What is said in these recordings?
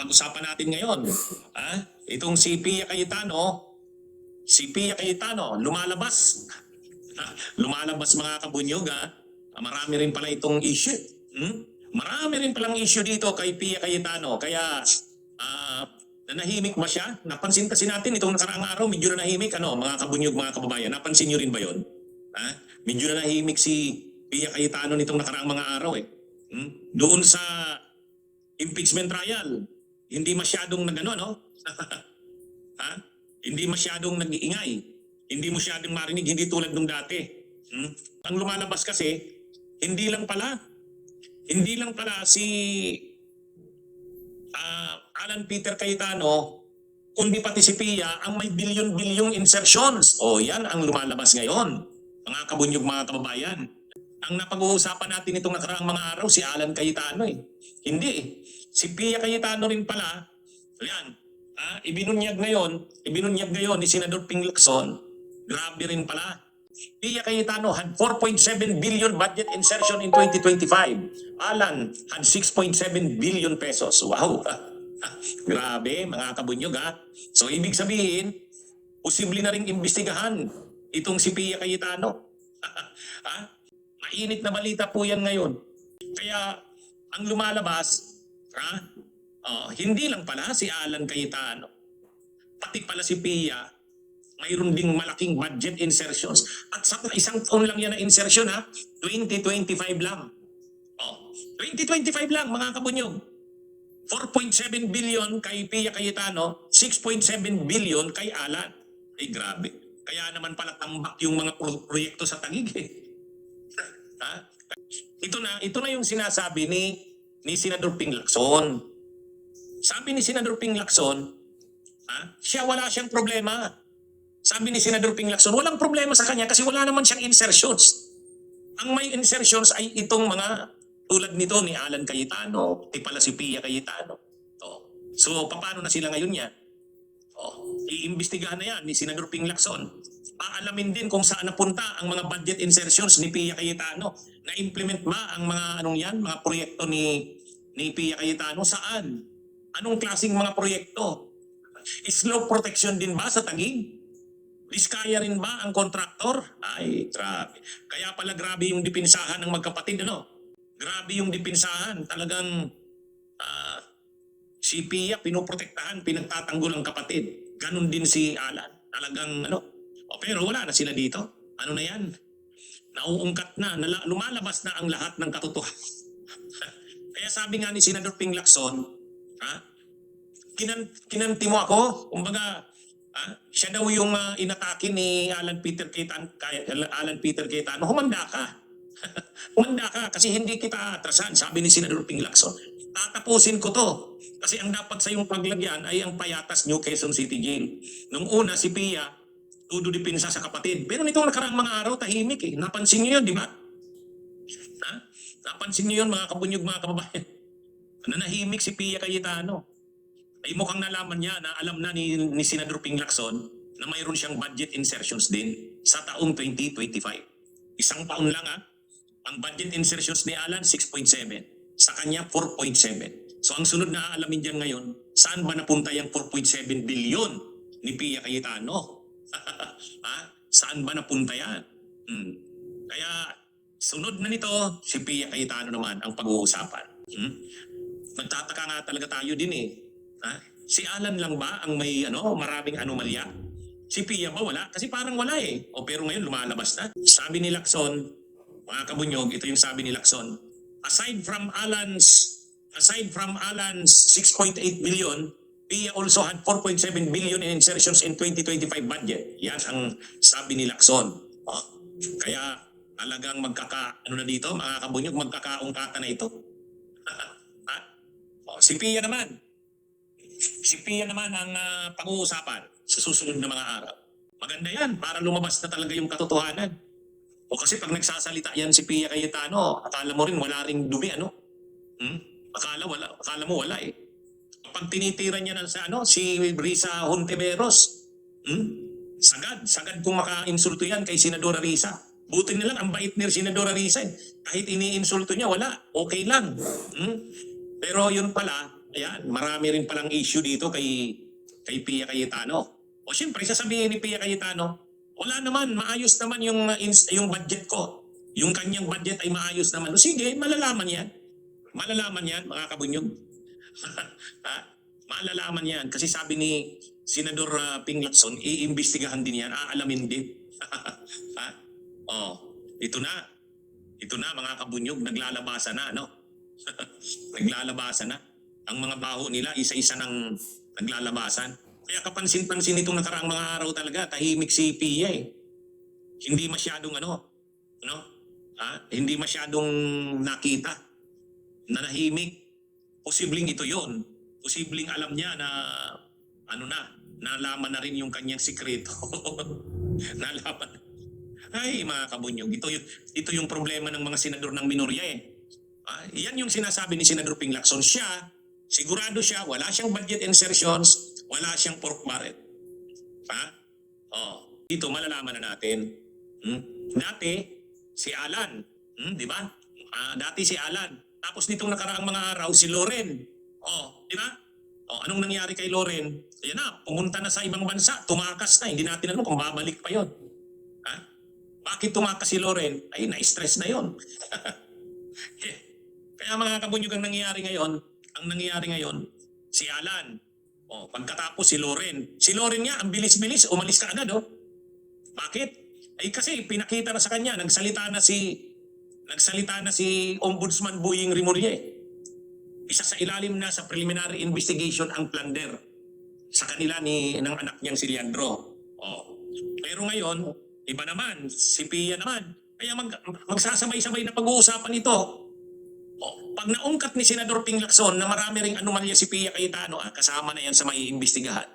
pag-usapan natin ngayon. Itong si Pia Cayetano, lumalabas. Lumalabas mga kabunyog. Marami rin pala itong issue. Marami rin palang issue dito kay Pia Cayetano. Kaya nanahimik ba siya? Napansin kasi natin itong nakaraang araw, medyo nanahimik. Mga kabunyog, mga kababayan, napansin nyo rin ba yun? Medyo nanahimik si Pia Cayetano nitong nakaraang mga araw eh. Doon sa impeachment trial, hindi masyadong hindi masyadong nag-iingay. Hindi masyadong marinig, hindi tulad nung dati. Ang lumalabas kasi, hindi lang pala si Alan Peter Cayetano, kundi pati si Pia ang may bilyon-bilyong insertions. Yan ang lumalabas ngayon. Mga kabunyog, mga kababayan. Ang napag-uusapan natin itong nakaraang mga araw, si Alan Cayetano eh. Hindi eh. Si Pia Cayetano rin pala, yan, ibinunyag ngayon ni Senador Ping Lacson. Grabe rin pala. Pia Cayetano had 4.7 billion budget insertion in 2025. Alan had 6.7 billion pesos. Wow. Grabe, mga kabunyog So ibig sabihin, posible na rin imbestigahan itong si Pia Cayetano. Mainit na balita po yan ngayon. Kaya ang lumalabas, hindi lang pala si Alan Cayetano, pati pala si Pia, mayroon ding malaking budget insertions. At sa isang taon lang yan na insertion 2025 lang. 2025 lang mga kabunyog. 4.7 billion kay Pia Cayetano, 6.7 billion kay Alan. Ay grabe. Kaya naman pala tambak yung mga proyekto sa Taguig eh. Ito na yung sinasabi ni Senador Ping Lacson. Sabi ni Senador Ping Lacson, wala siyang problema. Sabi ni Senador Ping Lacson, walang problema sa kanya kasi wala naman siyang insertions. Ang may insertions ay itong mga tulad nito ni Alan Cayetano, di pala si Pia Cayetano. So, paano na sila ngayon yan? Iimbestigahan na yan ni Senador Ping Lacson. Aalamin din kung saan napunta ang mga budget insertions ni Pia Cayetano. Na-implement ba ang mga mga proyekto ni Pia Cayetano? Saan? Anong klaseng mga proyekto? Slope protection din ba sa Taguig? Diskaya rin ba ang kontraktor? Ay, grabe. Kaya pala grabe yung dipinsahan ng magkapatid, Grabe yung dipinsahan. Talagang si Pia pinoprotektahan, pinagtatanggol ang kapatid. Ganon din si Alan. Talagang pero wala na sila dito. Ano na yan? Nauungkat na, lumalabas na ang lahat ng katotohanan. Kaya sabi nga ni Senador Ping Lacson, kinanti mo ako, kumbaga, siya daw yung inatake ni Alan Peter Cayetano. Humanda ka. Humanda ka kasi hindi kita atrasan, sabi ni Senador Ping Lacson. Tatapusin ko to. Kasi ang dapat sa yung paglagyan ay ang Payatas New Quezon City Jail. Nung una, si Pia, tudo dipinsa sa kapatid. Pero nitong nakaraang mga araw, tahimik eh. Napansin niyo yun, di ba? Napansin niyo yun, mga kabunyog, mga kababayan. Nanahimik si Pia Cayetano. Ay mukhang nalaman niya na alam na ni Senador Ping Lacson na mayroon siyang budget insertions din sa taong 2025. Isang taon lang ang budget insertions ni Alan 6.7. Sa kanya 4.7. So ang sunod na aalamin diyan ngayon, saan ba napunta yung 4.7 billion ni Pia Cayetano? Saan ba napunta yan? Kaya sunod na nito, si Pia Cayetano naman ang pag-uusapan. Nagtataka nga talaga tayo din eh. Si Alan lang ba ang may maraming anomalya? Si Pia ba wala? Kasi parang wala eh. Pero ngayon lumalabas na. Sabi ni Lacson, mga kabunyog, ito yung sabi ni Lacson. Aside from Alan's 6.8 billion, Pia also had 4.7 billion in insertions in 2025 budget. Yan ang sabi ni Lacson. Kaya talagang dito, mga kabunyog, magkakaungkata na ito. Si Pia naman ang pag-uusapan sa susunod na mga araw. Maganda yan para lumabas na talaga yung katotohanan. Kasi pag nagsasalita yan si Pia Cayetano, akala mo rin wala ring dumi, Akala mo wala eh. Pag tinitira niya si Risa Hontiveros, sagad kung maka-insulto yan kay Senadora Risa. Buti na lang, ang bait ni Senadora Risa eh. Kahit ini-insulto niya, wala. Okay lang. Pero yun pala, Ayan, marami rin palang issue dito kay Pia Cayetano. O siyempre, sasabihin ni Pia Cayetano, wala naman, maayos naman yung budget ko. Yung kanyang budget ay maayos naman. O sige, malalaman yan. Malalaman yan, mga kabunyog. Ha? Malalaman yan. Kasi sabi ni Senador Ping Lacson, iimbestigahan din yan, aalamin din. Ha? Oh, ito na. Ito na, mga kabunyog, naglalabasan na, no? Naglalabasan na. Ang mga baho nila, isa-isa nang naglalabasan. Kaya kapansin-pansin itong nakaraang mga araw talaga, tahimik si Pia eh. Hindi masyadong hindi masyadong nakita, nanahimik. Posibleng ito yon. Posibleng alam niya na, nalaman na rin yung kanyang sikreto. Nalaman. Ay, mga kabunyog, ito yung problema ng mga senador ng minorya eh. Yan yung sinasabi ni Senador Ping Lacson. Sigurado siya, wala siyang budget insertions, wala siyang pork barrel. Dito malalaman na natin. Dati, si Alan, di ba? Dati si Alan. Tapos nitong nakaraang mga araw, si Loren. Di ba? Anong nangyari kay Loren? Ayan na, pumunta na sa ibang bansa, tumakas na, hindi natin alam kung babalik pa yon. Bakit tumakas si Loren? Ay, na-stress na yon. Kaya mga kabunyog, ang nangyayari ngayon, si Alan. Pagkatapos si Loren. Si Loren nga, ang bilis-bilis, umalis ka agad, Bakit? Ay kasi pinakita na sa kanya, nagsalita na si Ombudsman Boying Rimulye. Isa sa ilalim na sa preliminary investigation ang plunder sa kanila ng anak niyang si Leandro. Pero ngayon, iba naman, si Pia naman. Kaya magsasabay-sabay na pag-uusapan ito. Pag naungkat ni Senador Ping Lacson na marami ring anomalya si Pia Cayetano, kasama na yan sa may imbestigahan.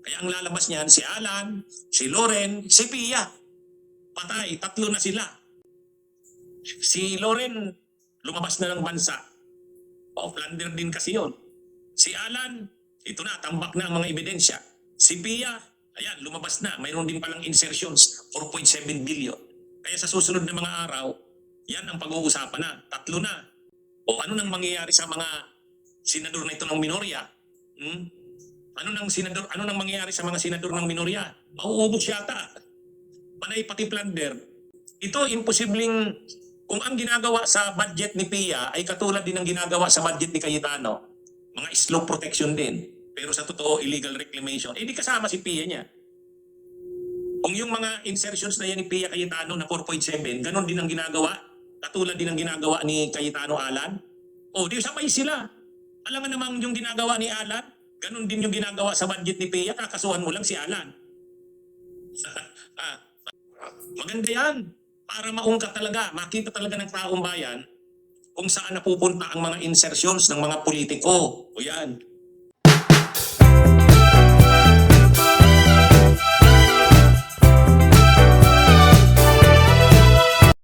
Kaya ang lalabas niyan, si Alan, si Loren, si Pia. Patay, 3 na sila. Si Loren, lumabas na ng bansa. Plunder din kasi yon. Si Alan, ito na, tambak na ang mga ebidensya. Si Pia, ayan, lumabas na. Mayroon din palang insertions, 4.7 billion. Kaya sa susunod na mga araw, yan ang pag-uusapan na. 3 na. Ano nang mangyayari sa mga senador na ito ng minorya? Ano nang mangyayari sa mga senador ng minorya? Mauubos yata. Panay pati plunder. Ito imposibleng, kung ang ginagawa sa budget ni Pia ay katulad din ng ginagawa sa budget ni Cayetano, mga slope protection din. Pero sa totoo, illegal reclamation. Di kasama si Pia niya. Kung yung mga insertions na yan ni Pia Cayetano na 4.7, ganon din ang ginagawa. Katulad din ang ginagawa ni Cayetano Alan. Di sabay sila. Alam nga namang yung ginagawa ni Alan, ganon din yung ginagawa sa budget ni Pia, kakasuhan mo lang si Alan. Maganda yan. Para maungkat talaga, makita talaga ng taong bayan kung saan napupunta ang mga insertions ng mga politiko. Yan.